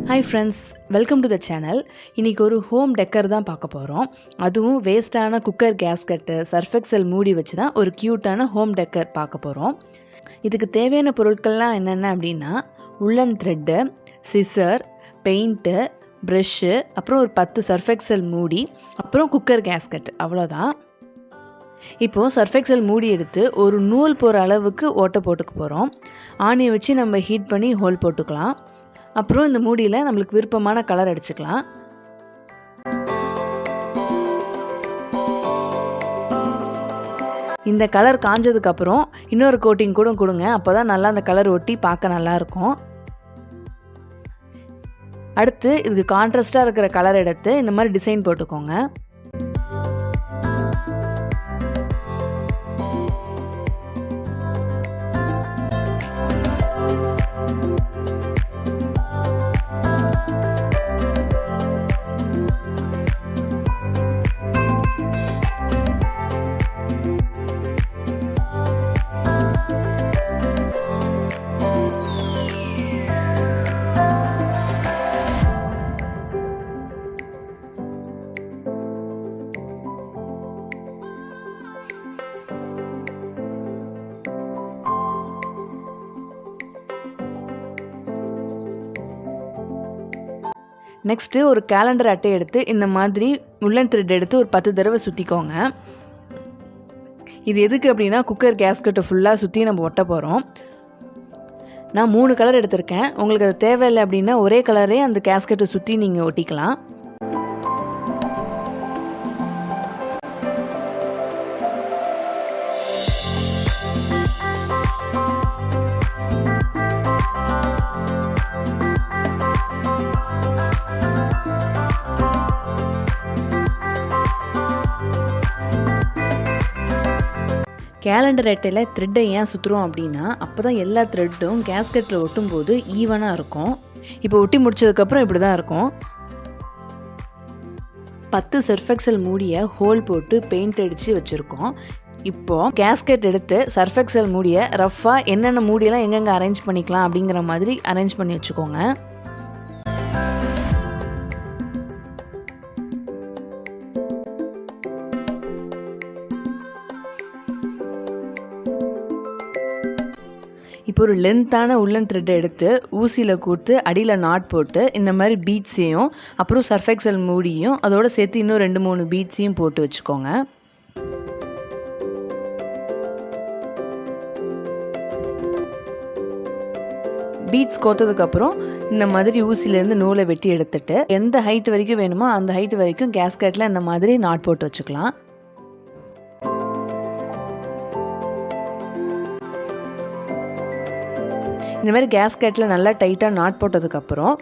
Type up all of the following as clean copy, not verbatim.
Hi friends, welcome to the channel. இன்னைக்கு ஒரு home decker தான் பார்க்க போகிறோம். அதுவும் வேஸ்டான குக்கர் கேஸ்கட்டு சர்ஃப் எக்ஸல் மூடி வச்சு தான் ஒரு க்யூட்டான ஹோம் டெக்கர் பார்க்க போகிறோம். இதுக்கு தேவையான பொருட்கள்லாம் என்னென்ன அப்படின்னா உள்ளன் த்ரெட்டு, சிசர், பெயிண்ட்டு, ப்ரெஷ்ஷு, அப்புறம் ஒரு 10 சர்ஃப் எக்ஸல் மூடி, அப்புறம் குக்கர் கேஸ்கட், அவ்வளோதான். இப்போது சர்ஃப் எக்ஸல் மூடி எடுத்து ஒரு நூல் போகிற அளவுக்கு ஓட்டை போட்டுக்க போகிறோம். ஆணியை வச்சு நம்ம ஹீட் பண்ணி ஹோல் போட்டுக்கலாம். அப்புறம் இந்த மூடியில் நம்மளுக்கு விருப்பமான கலர் அடிச்சுக்கலாம். இந்த கலர் காஞ்சதுக்கப்புறம் இன்னொரு கோட்டிங் கூட கொடுங்க, அப்போ தான் நல்லா அந்த கலர் ஒட்டி பார்க்க நல்லாயிருக்கும். அடுத்து இதுக்கு கான்ட்ராஸ்டாக இருக்கிற கலர் எடுத்து இந்த மாதிரி டிசைன் போட்டுக்கோங்க. நெக்ஸ்ட்டு ஒரு கேலண்டர் அட்டை எடுத்து இந்த மாதிரி உள்ளன் த்ரெட் எடுத்து ஒரு 10 தடவை சுற்றிக்கோங்க. இது எதுக்கு அப்படின்னா குக்கர் கேஸ்கட்டை ஃபுல்லாக சுற்றி நம்ம ஒட்ட போகிறோம். நான் 3 கலர் எடுத்திருக்கேன். உங்களுக்கு அது தேவையில்லை அப்படின்னா ஒரே கலரே அந்த கேஸ்கட்டை சுற்றி நீங்கள் ஒட்டிக்கலாம். கேலண்டர் அட்டையில் த்ரெட்டை ஏன் சுற்றுறோம் அப்படின்னா அப்போ தான் எல்லா த்ரெட்டும் கேஸ்கெட்டில் ஒட்டும்போது ஈவனாக இருக்கும். இப்போ ஒட்டி முடிச்சதுக்கப்புறம் இப்படி தான் இருக்கும். 10 சர்ஃப் எக்ஸல் மூடியை ஹோல் போட்டு பெயிண்ட் அடித்து வச்சுருக்கோம். இப்போது கேஸ்கெட் எடுத்து சர்ஃப் எக்ஸல் மூடியை ரஃப்பாக என்னென்ன மூடியெல்லாம் எங்கெங்கே அரேஞ்ச் பண்ணிக்கலாம் அப்படிங்கிற மாதிரி அரேஞ்ச் பண்ணி வச்சுக்கோங்க. இப்போ ஒரு லென்த்தான உள்ளன் த்ரெட்டை எடுத்து ஊசியில் கூர்த்து அடியில் நாட் போட்டு இந்த மாதிரி பீட்ஸையும் அப்புறம் சர்ஃப் எக்ஸல் மூடியும் அதோடு சேர்த்து இன்னும் 2-3 பீட்ஸையும் போட்டு வச்சுக்கோங்க. பீட்ஸ் கோத்ததுக்கப்புறம் இந்த மாதிரி ஊசிலேருந்து நூலை வெட்டி எடுத்துட்டு எந்த ஹைட் வரைக்கும் வேணுமோ அந்த ஹைட் வரைக்கும் கேஸ்கெட்டில் இந்த மாதிரி நாட் போட்டு வச்சுக்கலாம். இந்த மாதிரி கேஸ்கெட்டில் நல்லா டைட்டாக நாட் போட்டதுக்கப்புறம்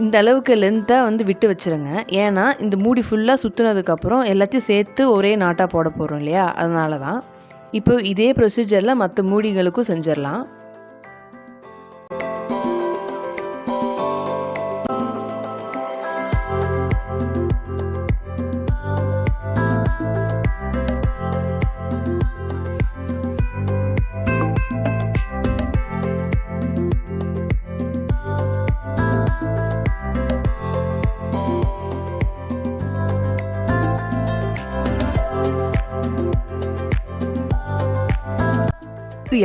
இந்த அளவுக்கு லென்த்தாக விட்டு வச்சுருங்க. ஏன்னா இந்த மூடி ஃபுல்லாக சுற்றுனதுக்கப்புறம் எல்லாத்தையும் சேர்த்து ஒரே நாட்டாக போட போகிறோம் இல்லையா, அதனால தான். இப்போ இதே ப்ரொசீஜரில் மற்ற மூடிகளுக்கும் செஞ்சிடலாம்.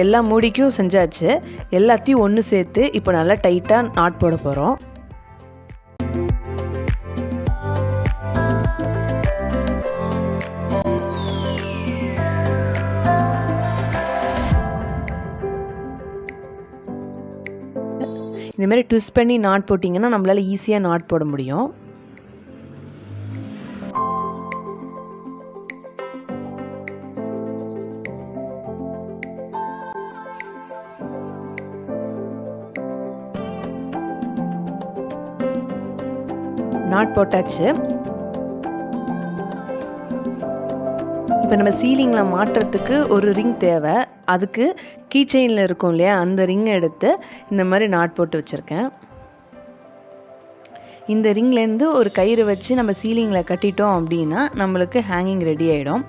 எல்லா மூடிக்கும் செஞ்சாச்சு. எல்லாத்தையும் ஒன்று சேர்த்து இப்போ நல்லா டைட்டாக நாட் போட போகிறோம். இந்த மாதிரி ட்விஸ்ட் பண்ணி நாட் போட்டிங்கன்னா நம்மளால் ஈஸியாக நாட் போட முடியும். நாட் போட்டாச்சு. இப்போ நம்ம சீலிங்கில் மாட்டுறதுக்கு ஒரு ரிங் தேவை. அதுக்கு கீ செயினில் இருக்கும் இல்லையா, அந்த ரிங்கை எடுத்து இந்த மாதிரி நாட் போட்டு வச்சுருக்கேன். இந்த ரிங்லேருந்து ஒரு கயிறு வச்சு நம்ம சீலிங்கில் கட்டிட்டோம் அப்படின்னா நம்மளுக்கு ஹேங்கிங் ரெடி ஆகிடும்.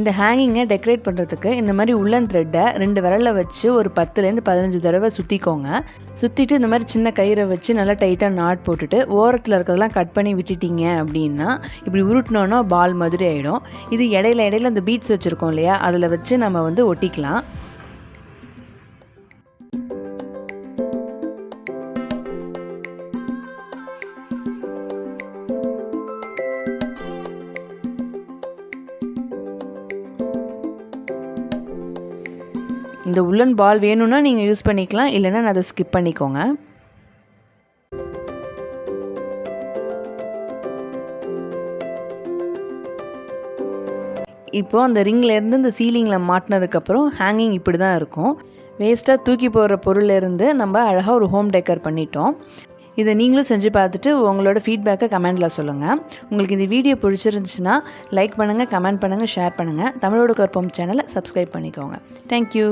இந்த ஹேங்கிங்கை டெக்கரேட் பண்ணுறதுக்கு இந்த மாதிரி உள்ளன் த்ரெட்டை 2 விரலில் வச்சு ஒரு 10லேருந்து 15 தடவை சுற்றிக்கோங்க. சுற்றிட்டு இந்த மாதிரி சின்ன கயிறை வச்சு நல்லா டைட்டாக நாட் போட்டுட்டு ஓரத்தில் இருக்கிறதெல்லாம் கட் பண்ணி விட்டுட்டீங்க அப்படின்னா இப்படி உருட்டினோன்னா பால் மாதிரி ஆகிடும். இது இடையில அந்த பீட்ஸ் வச்சுருக்கோம் இல்லையா, அதில் வச்சு நம்ம வந்து ஒட்டிக்கலாம். இந்த உள்ளன் பால் வேணும்னா நீங்கள் யூஸ் பண்ணிக்கலாம், இல்லைன்னா அதை ஸ்கிப் பண்ணிக்கோங்க. இப்போது அந்த ரிங்லேருந்து இந்த சீலிங்கில் மாட்டினதுக்கப்புறம் ஹேங்கிங் இப்படி தான் இருக்கும். வேஸ்ட்டாக தூக்கி போடுற பொருள்லேருந்து நம்ம அழகாக ஒரு ஹோம் டெக்கர் பண்ணிட்டோம். இதை நீங்களும் செஞ்சு பார்த்துட்டு உங்களோட ஃபீட்பேக்கை கமெண்டில் சொல்லுங்கள். உங்களுக்கு இந்த வீடியோ பிடிச்சிருந்துச்சுன்னா லைக் பண்ணுங்கள், கமெண்ட் பண்ணுங்கள், ஷேர் பண்ணுங்கள். தமிழோடு கற்போம் சேனலை சப்ஸ்கிரைப் பண்ணிக்கோங்க. தேங்க்யூ.